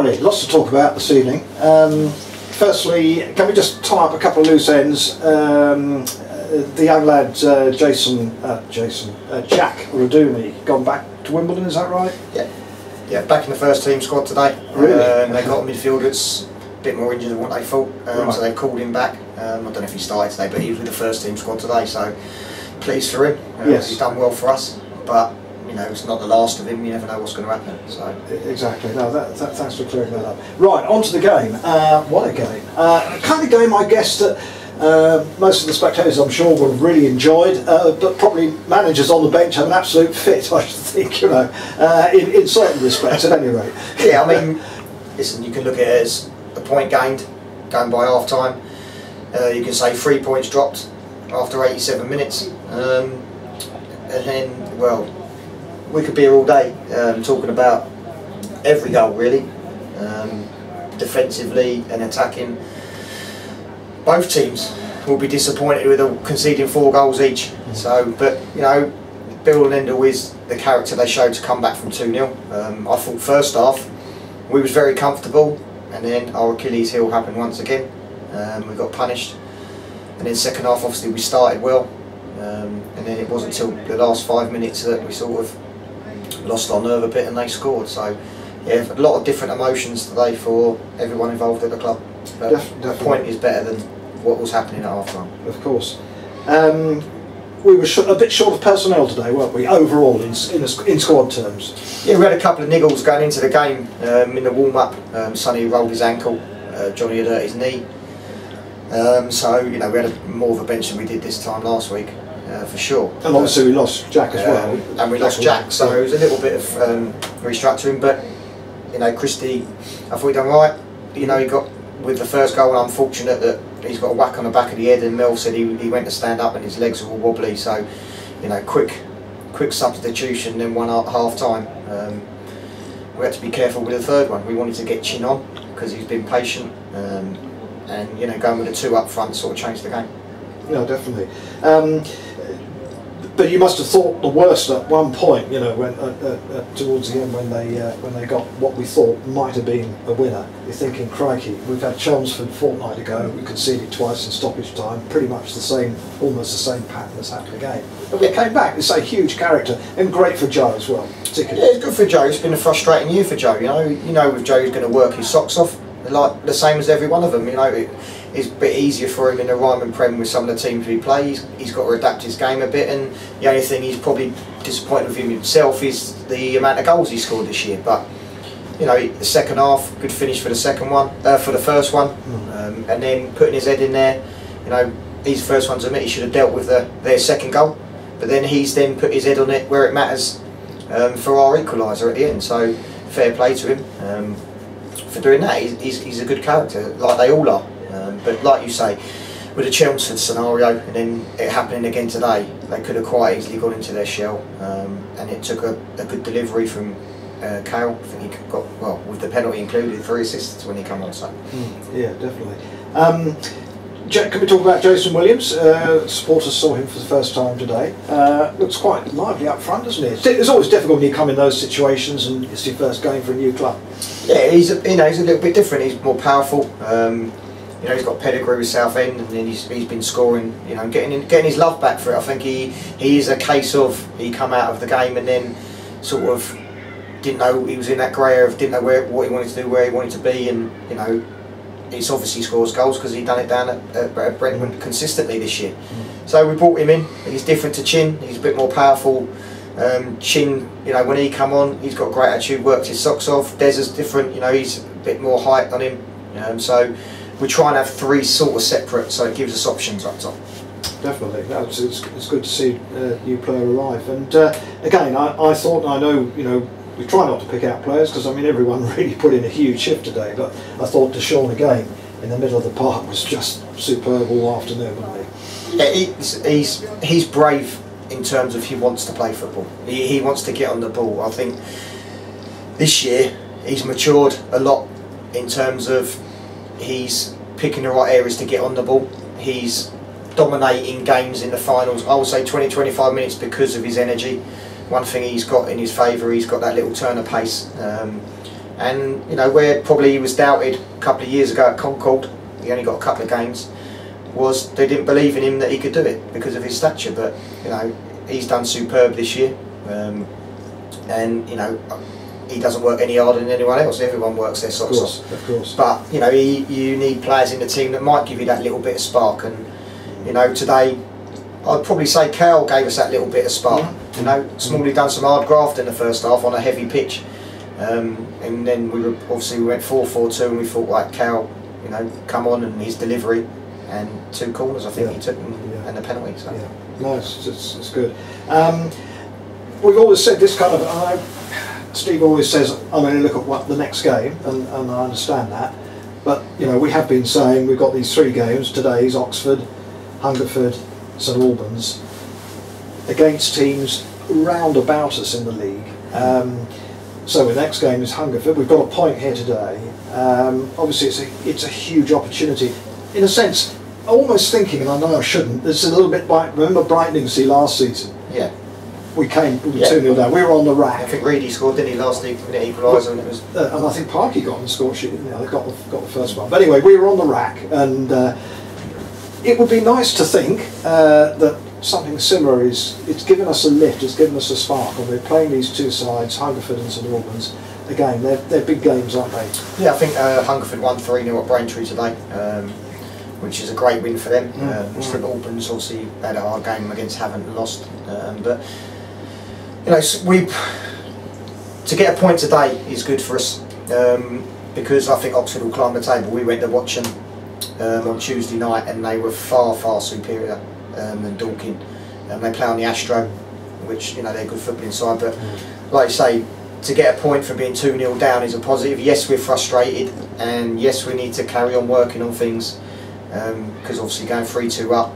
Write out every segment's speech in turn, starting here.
Barry, lots to talk about this evening. Firstly, can we just tie up a couple of loose ends? The young lad, Jack Radumi, gone back to Wimbledon, is that right? Yeah, back in the first team squad today. Really? They got a midfielder that's a bit more injured than what they thought, Right. so they called him back. I don't know if he started today, but he was with the first team squad today, so pleased for him. Yes. He's done well for us, but you know, it's not the last of him. You never know what's going to happen. So Exactly. No, thanks for clearing that up. Right, on to the game. What a game! Kind of game, I guess, that most of the spectators, I'm sure, would have really enjoyed, but probably managers on the bench have an absolute fit, I should think. You know, in certain respects, at any rate. yeah, I mean, listen, you can look at it as a point gained, going by half time. You can say 3 points dropped after 87 minutes, and then, well, we could be here all day talking about every goal really, defensively and attacking. Both teams will be disappointed with conceding 4 goals each. So, but you know, Bill and Endell is the character they showed to come back from 2-0. I thought first half we was very comfortable, and then our Achilles heel happened once again. We got punished, and then second half obviously we started well, and then it wasn't until the last 5 minutes that we sort of lost our nerve a bit and they scored. So yeah, a lot of different emotions today for everyone involved at the club. But the point is better than what was happening at half time. Of course. We were a bit short of personnel today, weren't we, overall, in squad terms? Yeah, we had a couple of niggles going into the game. In the warm-up, Sonny rolled his ankle, Johnny had hurt his knee. So, you know, we had more of a bench than we did this time last week, for sure. And obviously we lost Jack as well. And we lost Jack, so it was a little bit of restructuring, but, you know, Christie, I thought he done right. You know, he got, with the first goal, and unfortunate that he's got a whack on the back of the head, and Mel said he went to stand up and his legs were all wobbly, so, you know, quick substitution, then one at half time. We had to be careful with the third one. We wanted to get Chin on because he's been patient, and you know, going with the 2 up front sort of changed the game. Yeah, definitely. But you must have thought the worst at one point, you know, when towards the end when they got what we thought might have been a winner. You're thinking, crikey, we've had Chelmsford a fortnight ago, we conceded twice in stoppage time, pretty much the same, almost the same pattern as happened again. But we came back. It's a huge character and great for Joe as well, particularly. Yeah, it's good for Joe. It's been a frustrating year for Joe. You know, with Joe, he's going to work his socks off, like the same as every one of them. You know, it's a bit easier for him in the Ryman Prem with some of the teams he plays. He's got to adapt his game a bit, and the only thing he's probably disappointed with himself is the amount of goals he scored this year. But you know, the second half, good finish for the second one, for the first one, and then putting his head in there. You know, his first one's admit he should have dealt with their second goal, but then he's then put his head on it where it matters for our equaliser at the end. So fair play to him for doing that. He's a good character, like they all are. But like you say, with the Chelmsford scenario and then it happening again today, they could have quite easily gone into their shell, and it took a good delivery from Cale. I think he got, well, with the penalty included, 3 assists when he came on. So yeah, definitely. Can we talk about Jason Williams? Supporters saw him for the first time today. Looks quite lively up front, doesn't he? It's always difficult when you come in those situations and it's your first game for a new club. Yeah, he's a little bit different. He's more powerful. You know, he's got pedigree with Southend, and then he's been scoring. You know, getting his love back for it. I think he is a case of he come out of the game and then sort of didn't know he was in that grey area, didn't know what he wanted to do, where he wanted to be, and you know, he's obviously scores goals because he's done it down at Brentwood consistently this year. So we brought him in. He's different to Chin. He's a bit more powerful. Chin, you know, when he come on, he's got great attitude, works his socks off. Des is different. You know, he's a bit more height on him. So we try and have 3 sort of separate, so it gives us options up top. Definitely, it's good to see a new player arrive. And again, I thought, and I know, you know, we try not to pick out players because I mean everyone really put in a huge shift today, but I thought Deshaun again in the middle of the park was just superb all afternoon, wasn't he? Yeah, he's brave in terms of he wants to play football. He wants to get on the ball. I think this year he's matured a lot in terms of he's picking the right areas to get on the ball. He's dominating games in the finals. I would say 20-25 minutes because of his energy. One thing he's got in his favour, he's got that little turn of pace, And you know, where probably he was doubted a couple of years ago at Concord, he only got a couple of games, was they didn't believe in him that he could do it because of his stature. But you know, he's done superb this year, and you know, he doesn't work any harder than anyone else. Everyone works their socks off. Of course. But you know, you need players in the team that might give you that little bit of spark. And you know, today I'd probably say Cal gave us that little bit of spark. You know, Smalley done some hard graft in the first half on a heavy pitch, and then we went 4-4-2, and we thought, right, Cal, you know, come on, and his delivery and 2 corners I think he took, and the penalty. So. Yeah, no, it's good. We've always said this kind of. Steve always says, I'm going to look at what the next game, and I understand that. But you know, we have been saying we've got these 3 games. Today's Oxford, Hungerford, St Albans, against teams round about us in the league. So the next game is Hungerford. We've got a point here today. Obviously, it's a huge opportunity. In a sense, almost thinking, and I know I shouldn't. It's a little bit like, remember Brighton last season? Yeah. We came 2-0 down. We were on the rack. I think Reedy scored, didn't he, last minute equaliser, and it was. And I think Parky got on the score sheet. Didn't they? They got the first one. But anyway, we were on the rack, and it would be nice to think that something similar it's given us a lift, it's given us a spark, and we're playing these 2 sides, Hungerford and St Albans. Again, they're big games, aren't they? Yeah, I think Hungerford won 3-0 at Braintree today, which is a great win for them. St Albans obviously had a hard game against Havant and lost, but you know, to get a point today is good for us, because I think Oxford will climb the table. We went to watch them on Tuesday night, and they were far superior than Dorking. They play on the Astro, which, you know, they're a good footballing side, but like you say, to get a point from being 2-0 down is a positive. Yes, we're frustrated, and yes, we need to carry on working on things, because obviously going 3-2 up,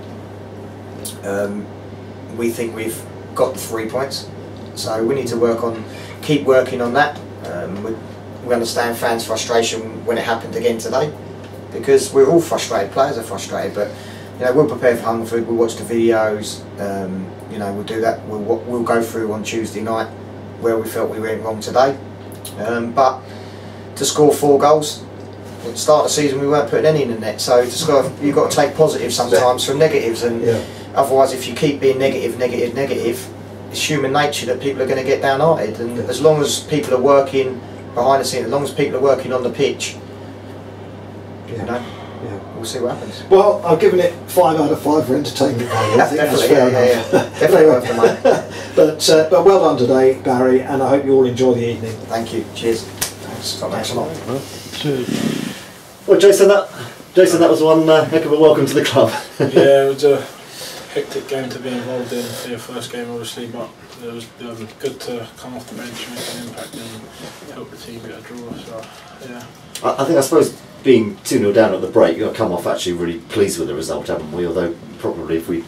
we think we've got the 3 points, so we need to keep working on that. We understand fans' frustration when it happened again today, because we're all frustrated, players are frustrated, but you know, we'll prepare for Hungerford, we'll watch the videos, you know, we'll do that, we'll go through on Tuesday night where we felt we went wrong today, but to score 4 goals, at the start of the season we weren't putting any in the net, so to score, you've got to take positives sometimes from negatives, and otherwise if you keep being negative, it's human nature that people are going to get downhearted, and as long as people are working behind the scenes, as long as people are working on the pitch, you know, we'll see what happens. Well, I've given it 5 out of 5 for entertainment value. I think that's fair enough. Definitely worth the money. But well done today, Barry, and I hope you all enjoy the evening. Thank you. Cheers. Thanks a lot. Cheers. Well, Jason, that was one heck of a welcome to the club. Yeah, it was a hectic game to be involved in for your first game, obviously, but it was good to come off the bench, make an impact, and help the team get a draw. So, yeah. I suppose being 2-0 down at the break, you've come off actually really pleased with the result, haven't we? Although probably if we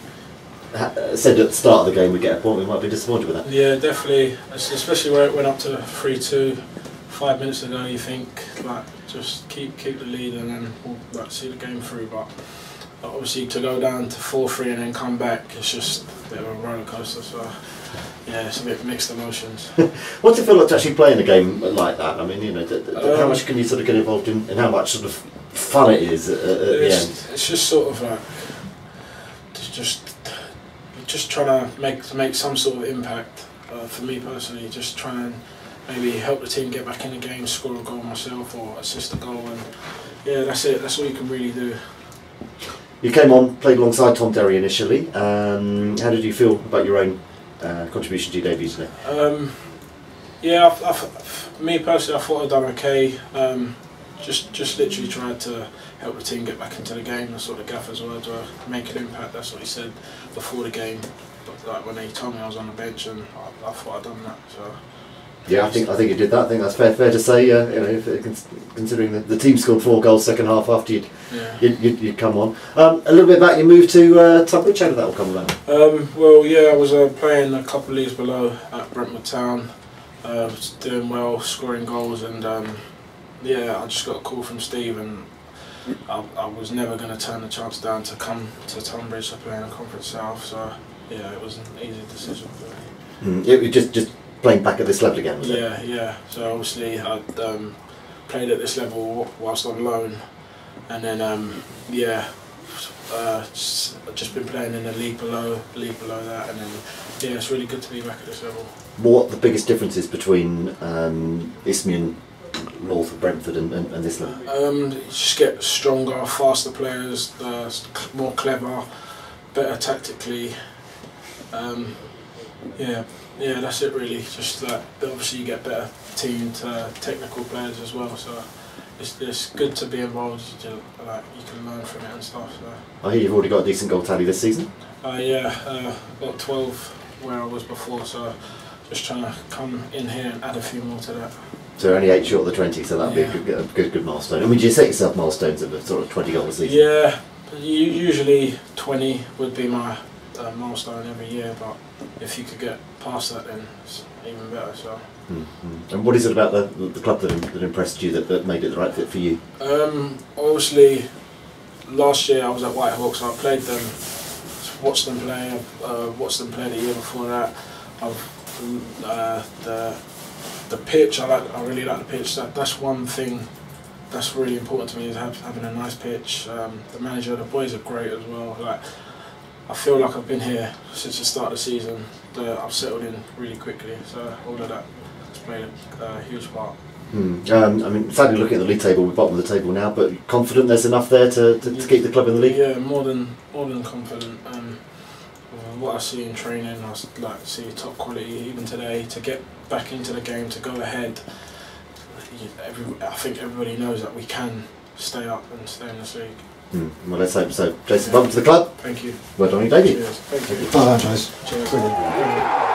said at the start of the game we get a point, we might be disappointed with that. Yeah, definitely, especially where it went up to 3-2 5 minutes ago. You think, like, just keep the lead and then we'll see the game through. But obviously to go down to 4-3 and then come back, it's just a bit of a roller coaster. So yeah, it's a bit mixed emotions. What's it feel like to actually play in a game like that? I mean, you know, how much can you sort of get involved in, and how much sort of fun it is at the end? It's just sort of like just trying to make some sort of impact. For me personally, just try and maybe help the team get back in the game, score a goal myself or assist a goal, and yeah, that's it. That's all you can really do. You came on, played alongside Tom Derry initially. How did you feel about your own contribution to your debut today? Yeah, me personally, I thought I'd done okay. Just literally tried to help the team get back into the game. That's what the gaffer's words were, make an impact. That's what he said before the game. But like when he told me I was on the bench, and I thought I'd done that. So. Yeah, I think you did that. I think that's fair to say. You know, considering the team scored 4 goals second half after you'd come on. A little bit about your move to Tonbridge. How did that all come about? Well, yeah, I was playing a couple of leagues below at Brentwood Town. Was doing well, scoring goals, and yeah, I just got a call from Steve, and I was never going to turn the chance down to come to Tonbridge to play in a Conference South. So yeah, it was an easy decision for me. It was just playing back at this level again, was it? Yeah. So obviously I'd played at this level whilst on loan, and then just been playing in the league below that, and then it's really good to be back at this level. What are the biggest differences between Isthmian, North of Brentford and this level? You just get stronger, faster players, more clever, better tactically. That's it really. Just that obviously you get better team to technical players as well. So it's good to be involved. You can learn from it and stuff. So. I hear you've already got a decent goal tally this season. Got 12 where I was before. So just trying to come in here and add a few more to that. So only 8 short of the 20, so that'd be a good milestone. I mean, do you set yourself milestones of a sort of 20 goal a season? Yeah, usually 20 would be my milestone every year, but if you could get past that, then it's even better. So. And what is it about the club that impressed you that made it the right fit for you? Obviously, last year I was at Whitehawks, so I played them, watched them play. Watched them play the year before that. The pitch, I really like the pitch. That's one thing that's really important to me, is having a nice pitch. The manager, the boys are great as well. I feel like I've been here since the start of the season. I've settled in really quickly, so all of that has played a huge part. I mean, sadly looking at the league table, we're bottom of the table now, but confident there's enough there to keep the club in the league? Yeah, more than confident. What I see in training, I like to see top quality even today. To get back into the game, to go ahead, I think everybody knows that we can stay up and stay in this league. Well, let's hope so. Jason, welcome to the club. Thank you. Well done on your debut. Cheers. Thank you. Well done, Jason. Cheers. Brilliant.